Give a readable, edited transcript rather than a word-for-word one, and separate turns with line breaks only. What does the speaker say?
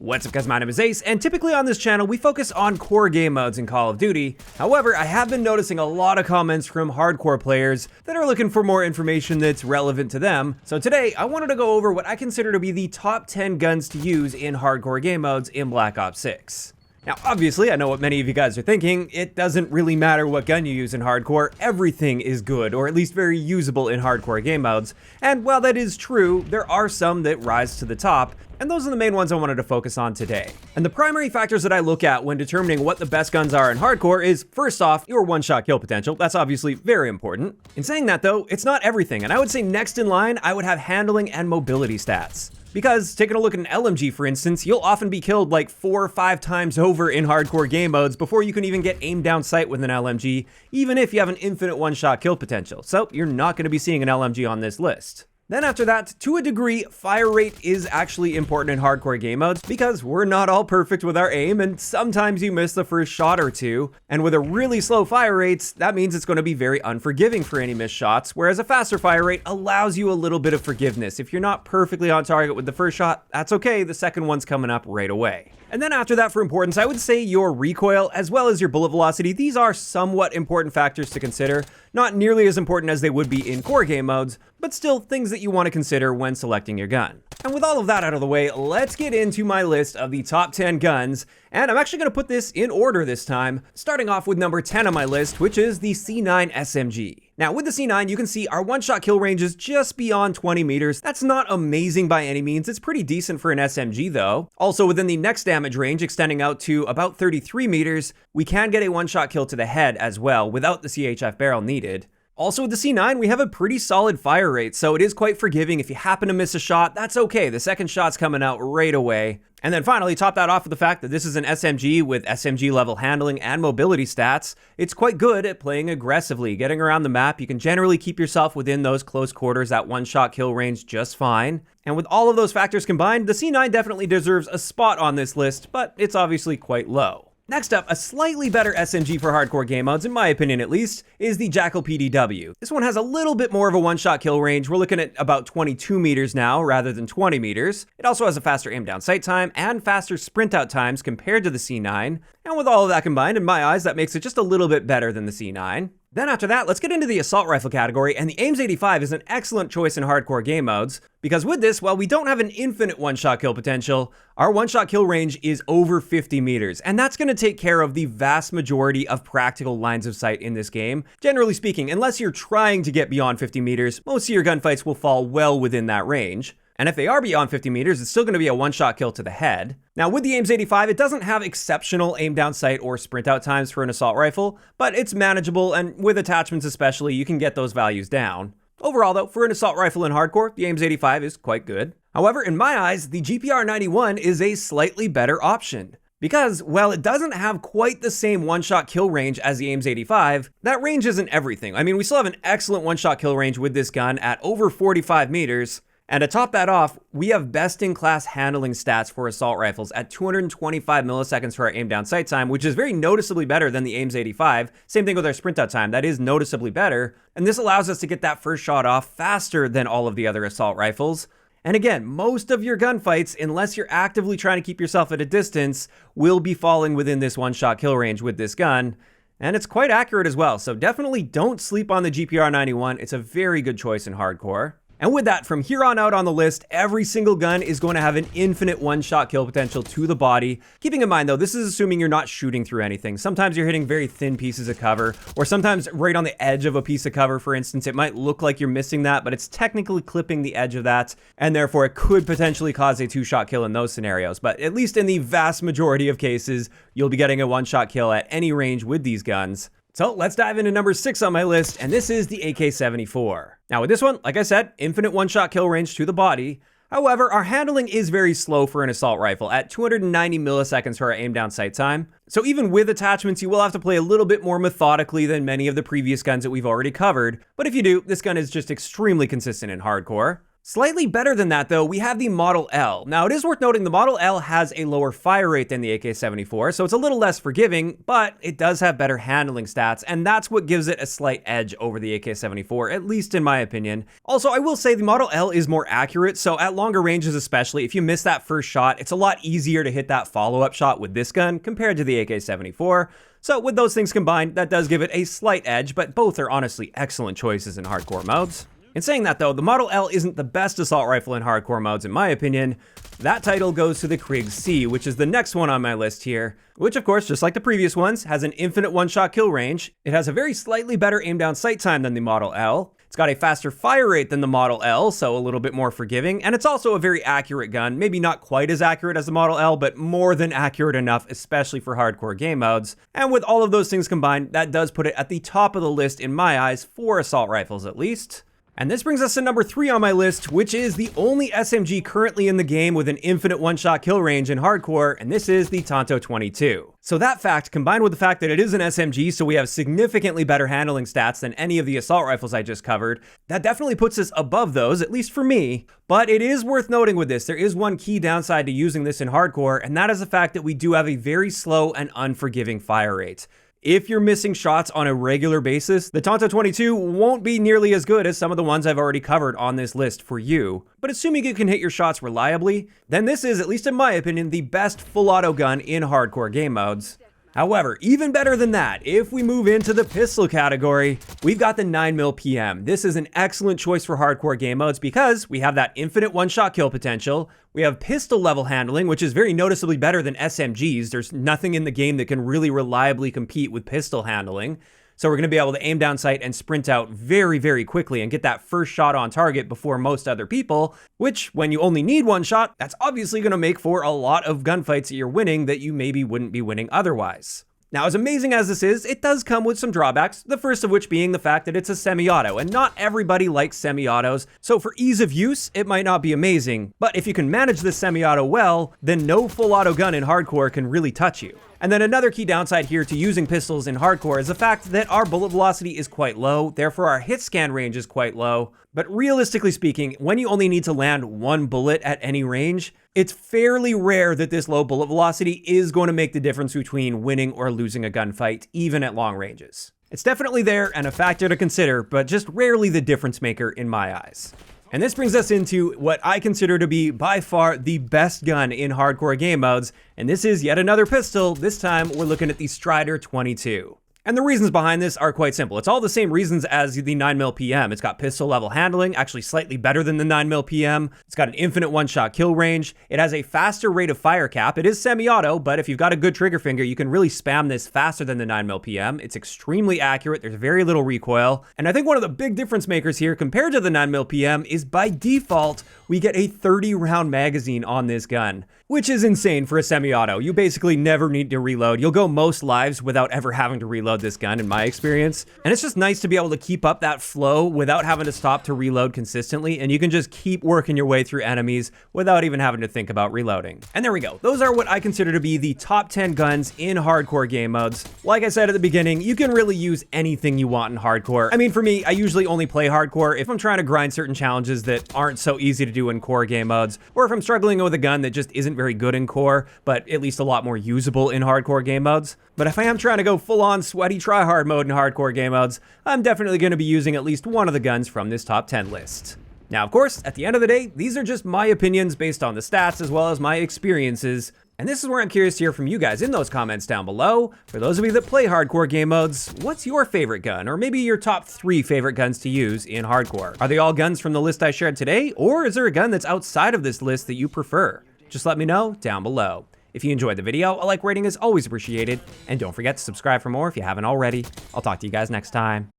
What's up guys, my name is Ace, and typically on this channel we focus on core game modes in Call of Duty. However, I have been noticing a lot of comments from hardcore players that are looking for more information that's relevant to them. So today, I wanted to go over what I consider to be the top 10 guns to use in hardcore game modes in Black Ops 6. Now, obviously, I know what many of you guys are thinking. It doesn't really matter what gun you use in hardcore. Everything is good, or at least very usable in hardcore game modes. And while that is true, there are some that rise to the top, and those are the main ones I wanted to focus on today. And the primary factors that I look at when determining what the best guns are in hardcore is, first off, your one-shot kill potential. That's obviously very important. In saying that though, it's not everything, and I would say next in line, I would have handling and mobility stats. Because, taking a look at an LMG for instance, you'll often be killed like 4 or 5 times over in hardcore game modes before you can even get aimed down sight with an LMG, even if you have an infinite one-shot kill potential. So you're not going to be seeing an LMG on this list. Then after that, to a degree, fire rate is actually important in hardcore game modes because we're not all perfect with our aim and sometimes you miss the first shot or two. And with a really slow fire rates, that means it's going to be very unforgiving for any missed shots, whereas a faster fire rate allows you a little bit of forgiveness. If you're not perfectly on target with the first shot, that's okay, the second one's coming up right away. And then after that for importance, I would say your recoil as well as your bullet velocity. These are somewhat important factors to consider. Not nearly as important as they would be in core game modes, but still things that you want to consider when selecting your gun. And with all of that out of the way, let's get into my list of the top 10 guns. And I'm actually going to put this in order this time, starting off with number 10 on my list, which is the C9 SMG. Now with the C9, you can see our one-shot kill range is just beyond 20 meters. That's not amazing by any means. It's pretty decent for an SMG though. Also within the next damage range, extending out to about 33 meters, we can get a one-shot kill to the head as well without the CHF barrel needed. Also with the C9, we have a pretty solid fire rate, so it is quite forgiving. If you happen to miss a shot, that's okay. The second shot's coming out right away. And then finally, top that off with the fact that this is an SMG with SMG level handling and mobility stats. It's quite good at playing aggressively. Getting around the map, you can generally keep yourself within those close quarters, that one-shot kill range just fine. And with all of those factors combined, the C9 definitely deserves a spot on this list, but it's obviously quite low. Next up, a slightly better SMG for hardcore game modes, in my opinion at least, is the Jackal PDW. This one has a little bit more of a one-shot kill range. We're looking at about 22 meters now rather than 20 meters. It also has a faster aim down sight time and faster sprint out times compared to the C9. And with all of that combined, in my eyes, that makes it just a little bit better than the C9. Then after that, let's get into the assault rifle category, and the AIMS 85 is an excellent choice in hardcore game modes, because with this, while we don't have an infinite one-shot kill potential, our one-shot kill range is over 50 meters, and that's going to take care of the vast majority of practical lines of sight in this game. Generally speaking, unless you're trying to get beyond 50 meters, most of your gunfights will fall well within that range. And if they are beyond 50 meters, it's still going to be a one-shot kill to the head. Now with the AIMS 85, it doesn't have exceptional aim down sight or sprint out times for an assault rifle, but it's manageable, and with attachments especially, you can get those values down. Overall though, for an assault rifle in hardcore, the AIMS 85 is quite good. However, in my eyes, the GPR 91 is a slightly better option. Because, while it doesn't have quite the same one-shot kill range as the AIMS 85, that range isn't everything. I mean, we still have an excellent one-shot kill range with this gun at over 45 meters, and to top that off, we have best-in-class handling stats for assault rifles at 225 milliseconds for our aim down sight time, which is very noticeably better than the AIMS 85. Same thing with our sprint out time, that is noticeably better. And this allows us to get that first shot off faster than all of the other assault rifles. And again, most of your gunfights, unless you're actively trying to keep yourself at a distance, will be falling within this one-shot kill range with this gun. And it's quite accurate as well, so definitely don't sleep on the GPR 91. It's a very good choice in hardcore. And with that, from here on out on the list, every single gun is going to have an infinite one-shot kill potential to the body. Keeping in mind though, this is assuming you're not shooting through anything. Sometimes you're hitting very thin pieces of cover, or sometimes right on the edge of a piece of cover, for instance. It might look like you're missing that, but it's technically clipping the edge of that, and therefore it could potentially cause a two-shot kill in those scenarios. But at least in the vast majority of cases, you'll be getting a one-shot kill at any range with these guns. So let's dive into number 6 on my list, and this is the AK-74. Now with this one, like I said, infinite one-shot kill range to the body. However, our handling is very slow for an assault rifle at 290 milliseconds for our aim down sight time. So even with attachments, you will have to play a little bit more methodically than many of the previous guns that we've already covered. But if you do, this gun is just extremely consistent in hardcore. Slightly better than that though, we have the Model L. Now it is worth noting the Model L has a lower fire rate than the AK-74, so it's a little less forgiving, but it does have better handling stats, and that's what gives it a slight edge over the AK-74, at least in my opinion. Also, I will say the Model L is more accurate, so at longer ranges especially, if you miss that first shot, it's a lot easier to hit that follow-up shot with this gun compared to the AK-74. So with those things combined, that does give it a slight edge, but both are honestly excellent choices in hardcore modes. In saying that though, the Model L isn't the best assault rifle in hardcore modes in my opinion. That title goes to the Krieg C, which is the next one on my list here, which of course, just like the previous ones, has an infinite one-shot kill range. It has a very slightly better aim down sight time than the Model L. It's got a faster fire rate than the Model L, so a little bit more forgiving, and it's also a very accurate gun. Maybe not quite as accurate as the Model L, but more than accurate enough, especially for hardcore game modes. And with all of those things combined, that does put it at the top of the list in my eyes for assault rifles at least. And this brings us to number 3 on my list, which is the only SMG currently in the game with an infinite one-shot kill range in hardcore, and this is the Tonto 22. So that fact, combined with the fact that it is an SMG, so we have significantly better handling stats than any of the assault rifles I just covered, that definitely puts us above those, at least for me. But it is worth noting with this, there is one key downside to using this in hardcore, and that is the fact that we do have a very slow and unforgiving fire rate. If you're missing shots on a regular basis, the Tonto 22 won't be nearly as good as some of the ones I've already covered on this list for you. But assuming you can hit your shots reliably, then this is, at least in my opinion, the best full auto gun in hardcore game modes. However, even better than that, if we move into the pistol category, we've got the 9mm PM. This is an excellent choice for hardcore game modes because we have that infinite one-shot kill potential. We have pistol level handling, which is very noticeably better than SMGs. There's nothing in the game that can really reliably compete with pistol handling. So we're going to be able to aim down sight and sprint out very, very quickly and get that first shot on target before most other people, which when you only need one shot, that's obviously going to make for a lot of gunfights that you're winning that you maybe wouldn't be winning otherwise. Now, as amazing as this is, it does come with some drawbacks, the first of which being the fact that it's a semi-auto, and not everybody likes semi-autos, so for ease of use, it might not be amazing, but if you can manage this semi-auto well, then no full auto gun in hardcore can really touch you. And then another key downside here to using pistols in hardcore is the fact that our bullet velocity is quite low, therefore our hit scan range is quite low. But realistically speaking, when you only need to land one bullet at any range, it's fairly rare that this low bullet velocity is going to make the difference between winning or losing a gunfight, even at long ranges. It's definitely there and a factor to consider, but just rarely the difference maker in my eyes. And this brings us into what I consider to be by far the best gun in hardcore game modes, and this is yet another pistol. This time we're looking at the Strider 22. And the reasons behind this are quite simple. It's all the same reasons as the 9mm PM. It's got pistol level handling, actually slightly better than the 9mm PM. It's got an infinite one-shot kill range. It has a faster rate of fire cap. It is semi-auto, but if you've got a good trigger finger, you can really spam this faster than the 9mm PM. It's extremely accurate. There's very little recoil. And I think one of the big difference makers here compared to the 9mm PM is by default, we get a 30-round magazine on this gun, which is insane for a semi-auto. You basically never need to reload. You'll go most lives without ever having to reload this gun in my experience. And it's just nice to be able to keep up that flow without having to stop to reload consistently, and you can just keep working your way through enemies without even having to think about reloading. And there we go. Those are what I consider to be the top 10 guns in hardcore game modes. Like I said at the beginning, you can really use anything you want in hardcore. I mean, for me, I usually only play hardcore if I'm trying to grind certain challenges that aren't so easy to do in core game modes, or if I'm struggling with a gun that just isn't very good in core, but at least a lot more usable in hardcore game modes. But if I am trying to go full-on sweaty try-hard mode in hardcore game modes, I'm definitely going to be using at least one of the guns from this top 10 list. Now, of course, at the end of the day, these are just my opinions based on the stats as well as my experiences. And this is where I'm curious to hear from you guys in those comments down below. For those of you that play hardcore game modes, what's your favorite gun? Or maybe your top 3 favorite guns to use in hardcore? Are they all guns from the list I shared today? Or is there a gun that's outside of this list that you prefer? Just let me know down below. If you enjoyed the video, a like rating is always appreciated. And don't forget to subscribe for more if you haven't already. I'll talk to you guys next time.